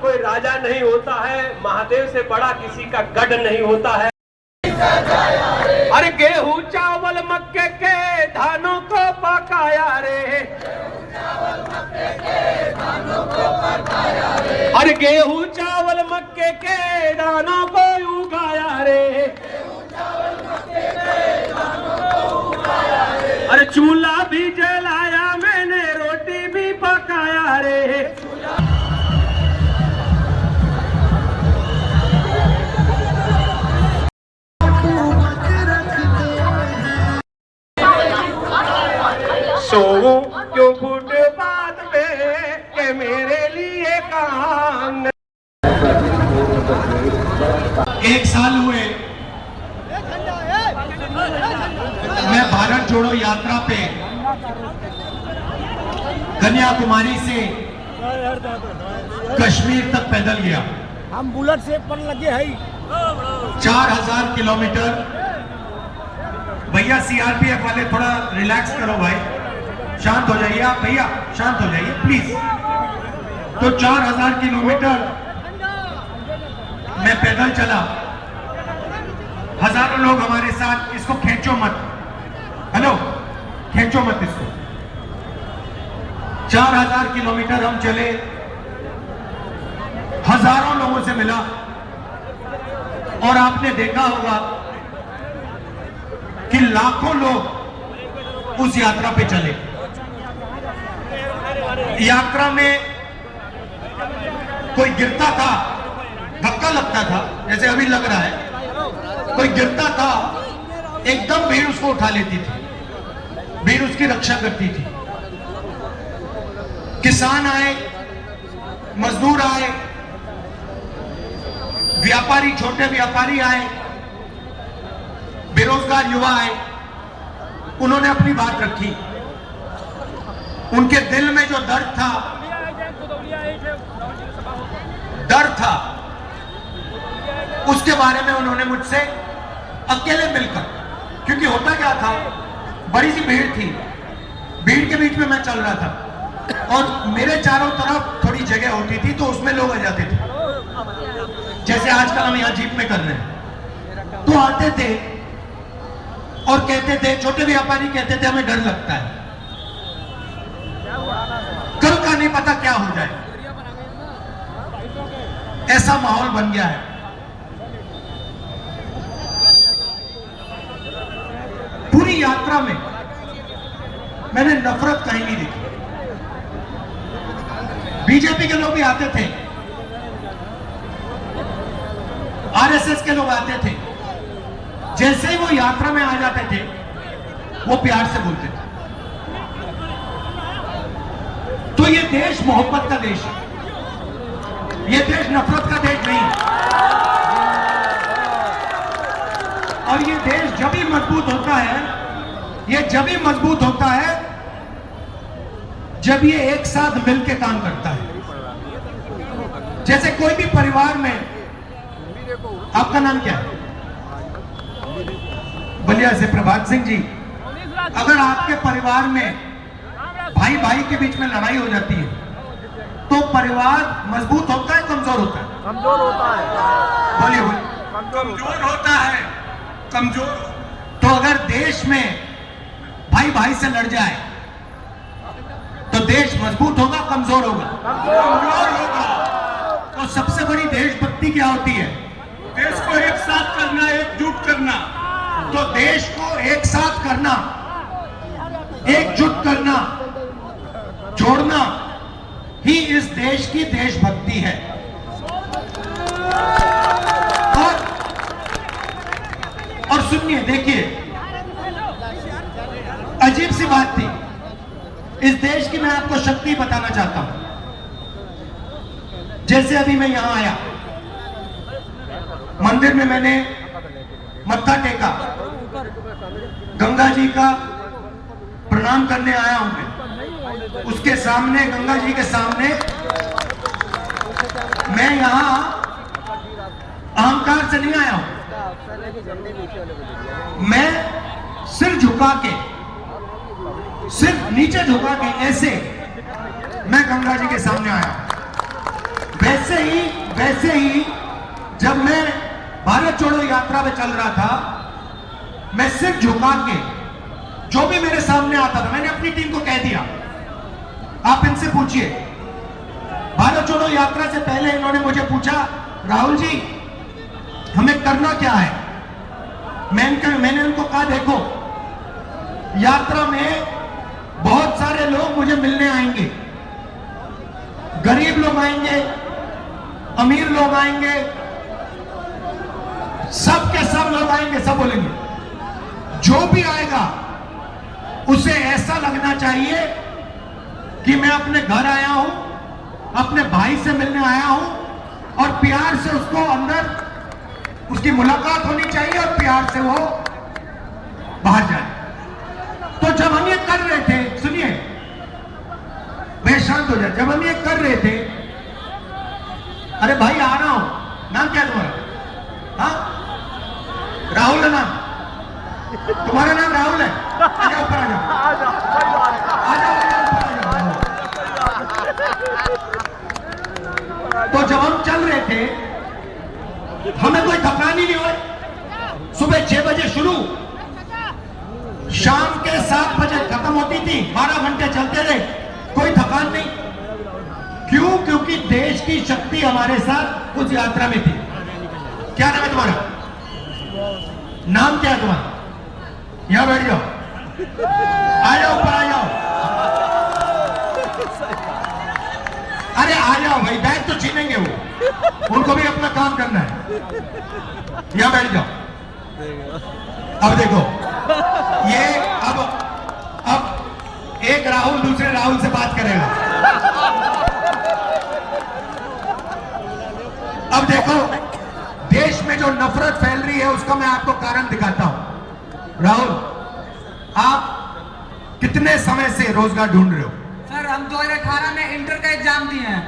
कोई राजा नहीं होता है, महादेव से बड़ा किसी का गढ़ नहीं होता है। अरे गेहूं चावल मक्के के धानों को पकाया रे, अरे गेहूं चावल मक्के के दानों को उगाया रे, अरे चूल्हा भी जलाया मैंने, रोटी भी पकाया रे। सोऊं क्यों फुटपाथ पे के मेरे लिए काम। एक साल हुए मैं भारत जोड़ो यात्रा पे कन्याकुमारी से कश्मीर तक पैदल गया। हम बुलेट से पर लगे हैं 4000 किलोमीटर। भैया सीआरपीएफ वाले थोड़ा रिलैक्स करो भाई, शांत हो जाइए आप भैया, शांत हो जाइए प्लीज। तो 4000 किलोमीटर मैं पैदल चला, हजारों लोग हमारे साथ। इसको खींचो मत, हेलो खींचो मत इसको। 4000 किलोमीटर हम चले, हजारों लोगों से मिला, और आपने देखा होगा कि लाखों लोग उस यात्रा पे चले। यात्रा में कोई गिरता था, धक्का लगता था जैसे अभी लग रहा है, कोई गिरता था एकदम भीड़ उसको उठा लेती थी, भीड़ उसकी रक्षा करती थी। किसान आए, मजदूर आए, व्यापारी, छोटे व्यापारी आए, बेरोजगार युवा आए, उन्होंने अपनी बात रखी। उनके दिल में जो दर्द था, उसके बारे में उन्होंने मुझसे अकेले मिलकर, क्योंकि होता क्या था, बड़ी सी भीड़ थी, भीड़ के बीच में मैं चल रहा था और मेरे चारों तरफ थोड़ी जगह होती थी, तो उसमें लोग आ जाते थे, जैसे आजकल हम यहां जीप में कर रहे हैं। तो आते थे और कहते थे, छोटे व्यापारी कहते थे हमें डर लगता है, कल का नहीं पता क्या हो जाए, ऐसा माहौल बन गया है। पूरी यात्रा में मैंने नफरत कहीं नहीं देखी। बीजेपी के लोग भी आते थे, आरएसएस के लोग आते थे, जैसे ही वो यात्रा में आ जाते थे वो प्यार से बोलते थे। तो ये देश मोहब्बत का देश है, ये देश नफरत का देश नहीं। और ये देश जब भी मजबूत होता है, ये जब भी मजबूत होता है जब ये एक साथ मिलकर काम करता है। जैसे कोई भी परिवार में, आपका नाम क्या है? बलिया से प्रभात सिंह जी। अगर आपके परिवार में भाई भाई के बीच में लड़ाई हो जाती है तो परिवार मजबूत होता है, कमजोर होता है? कमजोर होता है। बोलिए बोलिए। कमजोर होता है, कमजोर। तो अगर देश में भाई भाई से लड़ जाए तो देश मजबूत होगा, कमजोर होगा? कमजोर होगा। तो सबसे बड़ी देशभक्ति क्या होती है? देश को एक साथ करना, एकजुट करना। तो देश को एक साथ करना, एकजुट करना, जोड़ना ही इस देश की देशभक्ति है। और सुनिए, देखिए, अजीब सी बात थी इस देश की, मैं आपको शक्ति बताना चाहता हूं। जैसे अभी मैं यहां आया, मंदिर में मैंने मत्था टेका, गंगा जी का प्रणाम करने आया हूं मैं। उसके सामने, गंगा जी के सामने मैं यहां अहंकार से नहीं आया हूं, मैं सिर झुका के, सिर्फ नीचे झुका के ऐसे मैं गंगा जी के सामने आया। वैसे ही वैसे ही जब मैं भारत जोड़ो यात्रा में चल रहा था, मैं सिर्फ झुका के जो भी मेरे सामने आता था, मैंने अपनी टीम को कह दिया, आप इनसे पूछिए। भारत जोड़ो यात्रा से पहले इन्होंने मुझे पूछा, राहुल जी हमें करना क्या है? मैंने उनको कहा, देखो यात्रा में बहुत सारे लोग मुझे मिलने आएंगे, गरीब लोग आएंगे, अमीर लोग आएंगे, सब के सब लोग आएंगे, सब बोलेंगे। जो भी आएगा उसे ऐसा लगना चाहिए कि मैं अपने घर आया हूं, अपने भाई से मिलने आया हूं, और प्यार से उसको अंदर उसकी मुलाकात होनी चाहिए और प्यार से वो बाहर जाए। तो जब हम ये कर रहे थे, सुनिए मैं शांत हो जाए, जब हम ये कर रहे थे, अरे भाई आ रहा हूं, नाम क्या तुम्हारा? हाँ राहुल है नाम, तुम्हारा नाम राहुल है? आ जाओ ऊपर, आ जाओ आ जाओ तो जब हम चल रहे थे हमें कोई थकान ही नहीं हुई। सुबह 6 बजे शुरू, शाम के 7 बजे खत्म होती थी, 12 घंटे चलते रहे, कोई थकान नहीं। क्यों? क्योंकि देश की शक्ति हमारे साथ उस यात्रा में थी। क्या नाम है तुम्हारा? नाम क्या है तुम्हारा? यहां बैठ जाओ, आ जाओ ऊपर, आ जाओ। अरे आ जाओ भाई, बैग तो छीनेंगे वो, उनको भी अपना काम करना है। यहां बैठ जाओ। अब देखो ये अब एक राहुल दूसरे राहुल से बात करेगा। अब देखो देश में जो नफरत फैल रही है उसका मैं आपको कारण दिखाता हूं। राहुल, आप कितने समय से रोजगार ढूंढ रहे हो? सर हम 2018 में इंटर का एग्जाम दिए हैं,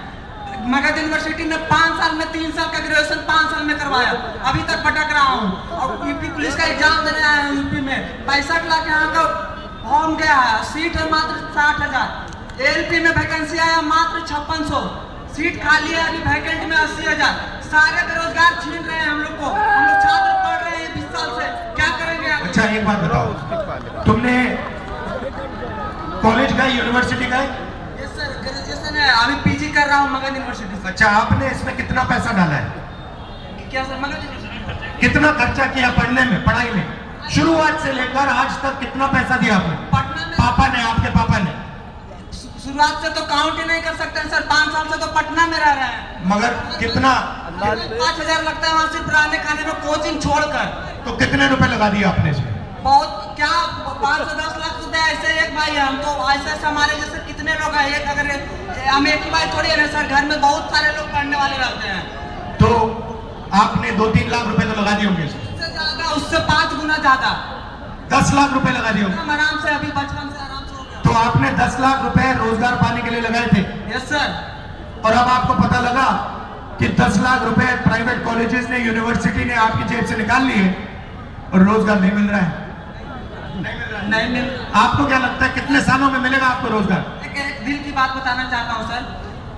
मगध यूनिवर्सिटी में 5 साल में 3 साल का ग्रेजुएशन 5 साल में करवाया, अभी तक भटक रहा हूँ। और यूपी पुलिस का एग्जाम देने आया हूँ यूपी में, 65 लाख यहाँ का फॉर्म गया है, सीट है मात्र 60,000। एलपी में वैकेंसी आया मात्र 5600, सीट खाली है अभी वैकेंट में 80,000। सारे बेरोजगार छीन रहे हैं हम लोग को, हम लोग छात्र पढ़ रहे हैं 20 साल से, क्या करेंगे? अच्छा एक बात बताओ, तुमने कॉलेज का यूनिवर्सिटी का? यस सर, ग्रेजुएशन है, अभी पीजी कर रहा हूँ मगध यूनिवर्सिटी से। अच्छा, आपने इसमें कितना पैसा डाला है? क्या सर? मगध यूनिवर्सिटी कितना खर्चा किया पढ़ने में, पढ़ाई में? शुरुआत से लेकर आज तक कितना पैसा दिया आपने? पटना में पापा ने, आपके पापा ने? शुरुआत से तो काउंट ही नहीं कर सकते हैं सर, 5 साल से तो पटना में रह रहे हैं। मगर कितना? 5,000 लगता है वहाँ सिर्फ रहने खाने में, कोचिंग छोड़कर। तो कितने रुपए लगा दिए आपने इसमें? बहुत क्या, 5 से 10 लाख रुपए ऐसे एक भाई है, हम तो ऐसे हमारे जैसे कितने लोग हैं, एक अगर हम एक ही भाई थोड़ी है ना सर, घर में बहुत सारे लोग पढ़ने वाले रहते हैं। तो आपने 2-3 लाख रुपए तो लगा दिए होंगे इसमें? उससे ज्यादा, उससे 5 गुना ज्यादा, 10 लाख रुपए लगा दिए होंगे? हम आराम से अभी बचपन से आराम से हो गया। तो आपने 10 लाख रुपए रोजगार पाने के लिए लगाए थे? Yes sir. और अब आपको पता लगा कि 10 लाख रुपए प्राइवेट कॉलेजेस ने, यूनिवर्सिटी ने आपकी जेब से निकाल लिए और रोजगार नहीं मिल रहा है? नहीं मिल। आपको क्या लगता है कितने सालों में मिलेगा आपको रोजगार? एक दिल की बात बताना चाहता हूँ सर,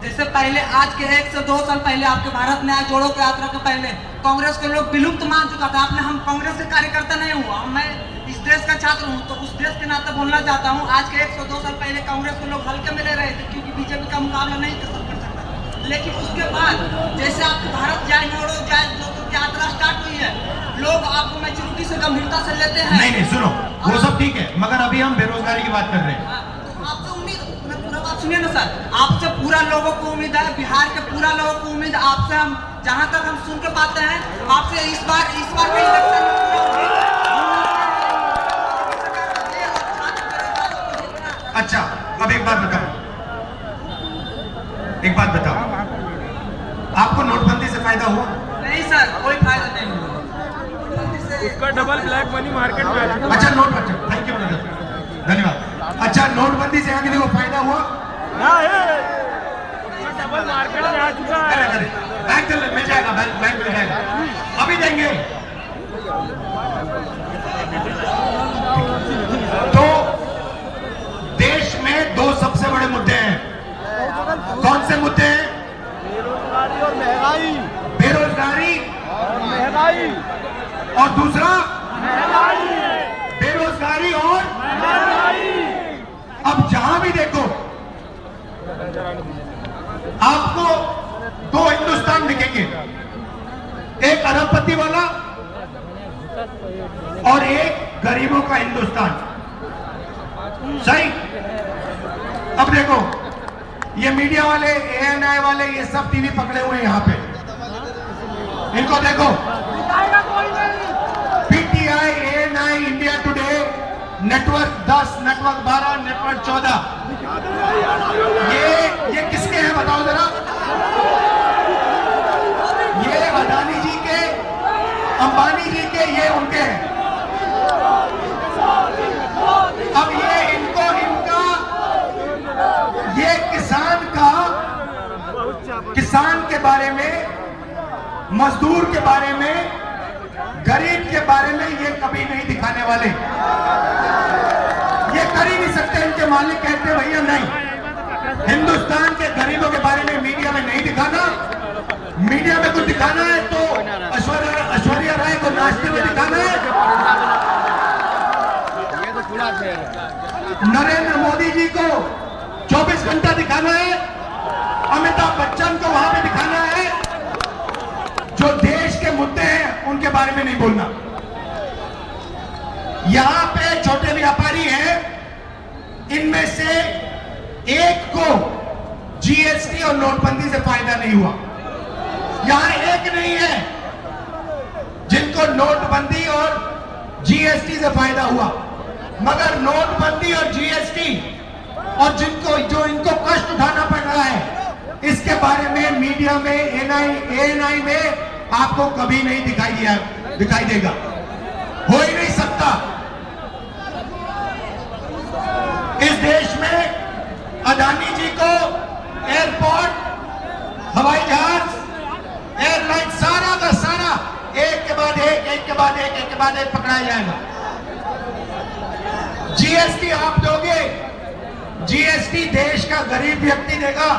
जैसे पहले आज के 1 से 2 साल पहले आपके भारत में आज जोड़ो की यात्रा के पहले कांग्रेस के लोग विलुप्त मान चुका था। आपने, हम कांग्रेस के कार्यकर्ता नहीं हुआ, मैं इस देश का छात्र हूँ, तो उस देश के नाते बोलना चाहता हूँ, आज के 1 से 2 साल पहले कांग्रेस के लोग हल्के में ले रहे थे क्योंकि बीजेपी का मुकाबला नहीं कर सकता। लेकिन उसके बाद जैसे आपके भारत जाए जोड़ो यात्रा स्टार्ट हुई है, लोग आपको मैच्योरिटी से, गंभीरता से लेते हैं। नहीं, सुनो, वो सब ठीक है, मगर अभी हम बेरोजगारी की बात कर रहे हैं। तो आपसे उम्मीद, मैं पूरा बात सुनिए ना सर, आपसे पूरा लोगों को उम्मीद है, बिहार के पूरा लोगों को उम्मीद आपसे, हम जहां तक हम सुन के पाते हैं आपसे इस बार के इलेक्शन में। अच्छा, अब एक बात बताओ, आपको नोटबंदी से फायदा हुआ? नहीं सर, कोई फायदा नहीं हुआ, उसका डबल ब्लैक मनी मार्केट में आ चुका। अच्छा, नोटबंदी, थैंक यू ब्रदर, धन्यवाद। अच्छा, नोटबंदी से आगे देखो फायदा हुआ? डबल मार्केट में आ चुका है। बैंक मिल जाएगा, बैंक मिल जाएगा, अभी देंगे। तो देश में 2 सबसे बड़े मुद्दे हैं। कौन से मुद्दे हैं? बेरोजगारी और महंगाई। और दूसरा बेरोजगारी और अब जहां भी देखो आपको दो हिंदुस्तान दिखेंगे, एक अरबपति वाला और एक गरीबों का हिंदुस्तान। सही। अब देखो ये मीडिया वाले, ANI वाले, ये सब टीवी पकड़े हुए हैं यहां पे, इनको देखो। PTI, ANI, India today, network 10, network 12, network 14, ये किसके हैं बताओ जरा? ये अदानी जी के, अंबानी जी के, ये उनके हैं। अब ये इनका ये किसान के बारे में, मजदूर के बारे में, गरीब के बारे में ये कभी नहीं दिखाने वाले। ये कर ही नहीं सकते। इनके मालिक कहते भैया नहीं, हिंदुस्तान के गरीबों के बारे में मीडिया में नहीं दिखाना। मीडिया में कुछ दिखाना है तो ऐश्वर्या राय को नाचते हुए दिखाना है, नरेंद्र मोदी जी को 24 घंटा दिखाना है, अमिताभ बच्चन को वहां पे दिखाना है। जो देश के मुद्दे हैं उनके बारे में नहीं बोलना। यहां पे छोटे व्यापारी हैं, इनमें से एक को GST और नोटबंदी से फायदा नहीं हुआ। यहां एक नहीं है जिनको नोटबंदी और GST से फायदा हुआ, मगर नोटबंदी और GST और जो इनको कष्ट उठाना पड़ रहा है, इसके बारे में मीडिया में, ANI में आपको कभी नहीं दिखाई देगा। हो ही नहीं सकता। इस देश में अदानी जी को एयरपोर्ट, हवाई जहाज, एयरलाइन, सारा का सारा एक के बाद एक पकड़ाया जाएगा। GST आप दोगे, GST देश का गरीब व्यक्ति देगा।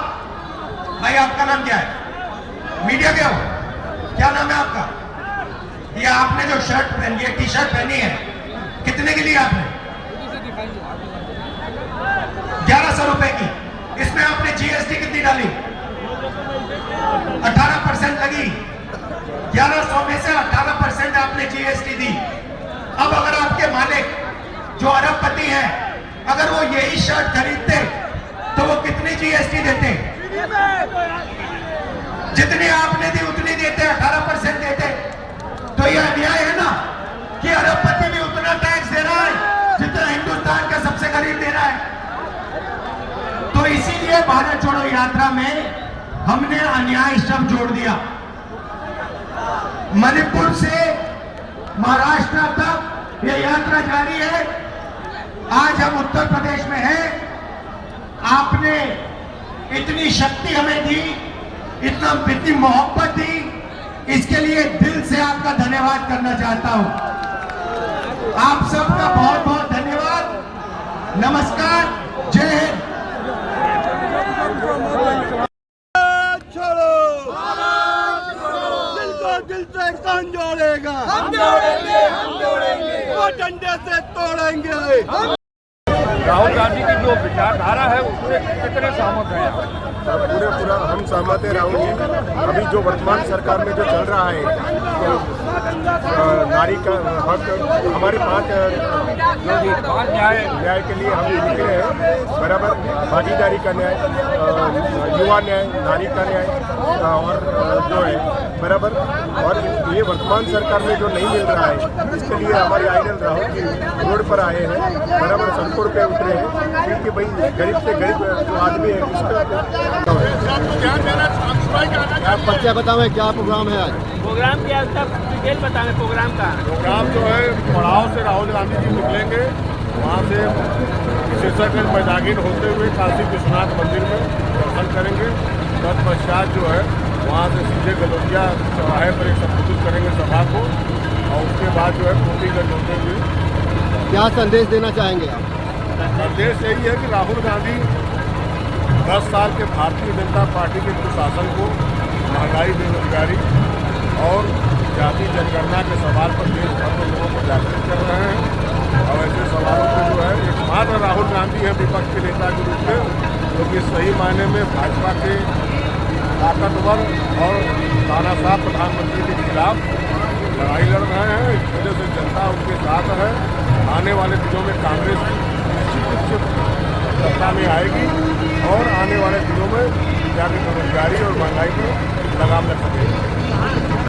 भाई आपका नाम क्या है? मीडिया क्या हो? क्या नाम है आपका? ये आपने जो शर्ट पहनी है, टी-शर्ट पहनी है, कितने की ली आपने? 1100 रुपए की। इसमें आपने GST कितनी डाली? 18% लगी। 1100 में से 18% आपने GST दी। अब अगर आपके मालिक जो अरबपति हैं, अगर वो यही शर्ट खरीदते तो वो कितनी GST देते? जितनी आपने दी उतनी देते, 18% देते। तो यह अन्याय है ना कि अरबपति भी उतना टैक्स दे रहा है जितना हिंदुस्तान का सबसे गरीब दे रहा है। तो इसीलिए भारत छोड़ो यात्रा में हमने अन्याय शब्द जोड़ दिया। मणिपुर से महाराष्ट्र तक यह यात्रा जारी है। आज हम उत्तर प्रदेश में हैं। आपने इतनी शक्ति हमें दी, इतनी मोहब्बत दी, इसके लिए दिल से आपका धन्यवाद करना चाहता हूं। आप सबका बहुत बहुत धन्यवाद। नमस्कार, जय हिंद। दिल को दिल से कौन जोड़ेगा? हम जोड़ेंगे, वो डंडे से तोड़ेंगे। राहुल गांधी की जो विचारधारा है उससे कितने सहमत हैं आप? पूरा हम सहमत है। राहुल जी, अभी जो वर्तमान सरकार में जो चल रहा है, तो नारी का हक, हमारे 5 न्याय के लिए हम निकले हैं। बराबर भागीदारी का न्याय, युवा न्याय, नारी का न्याय और जो है बराबर। और ये वर्तमान सरकार में जो नहीं मिल रहा है, इसके लिए हमारे आइडल राहुल जी रोड पर आए हैं, बराबर सड़कों पे उतरे हैं, क्योंकि भाई गरीब से गरीब जो आदमी है उसका आप बच्चे बताओ क्या प्रोग्राम है आज? प्रोग्राम क्या है, डिटेल बताएं प्रोग्राम का। प्रोग्राम जो है पड़ाव से राहुल गांधी जी निकलेंगे, वहाँ से शीर्षकगंज मैदागिन होते हुए काशी विश्वनाथ मंदिर में दर्शन करेंगे। तत्पश्चात जो है वहाँ से सीधे गलोटिया चौराहे पर एक संबोधित करेंगे सभा को, और उसके बाद जो है कोटीगंज होते हुए। क्या संदेश देना चाहेंगे आप? संदेश यही है कि राहुल गांधी 10 साल के भारतीय जनता पार्टी के कुशासन को, महंगाई, बेरोजगारी और जाति जनगणना के सवाल पर देश भर में लोगों को जागरूक कर रहे हैं। और ऐसे सवालों पर जो है एकमात्र राहुल गांधी है विपक्ष के नेता के रूप में, क्योंकि सही मायने में भाजपा के ताकतवर और तानाशाह प्रधानमंत्री के खिलाफ लड़ाई लड़ रहे हैं। इस वजह से जनता उनके साथ है। आने वाले दिनों में कांग्रेस निश्चित रूप से सत्ता में आएगी और आने वाले दिनों में जाकर बेरोजगारी और महंगाई पर लगाम लग सकेगी।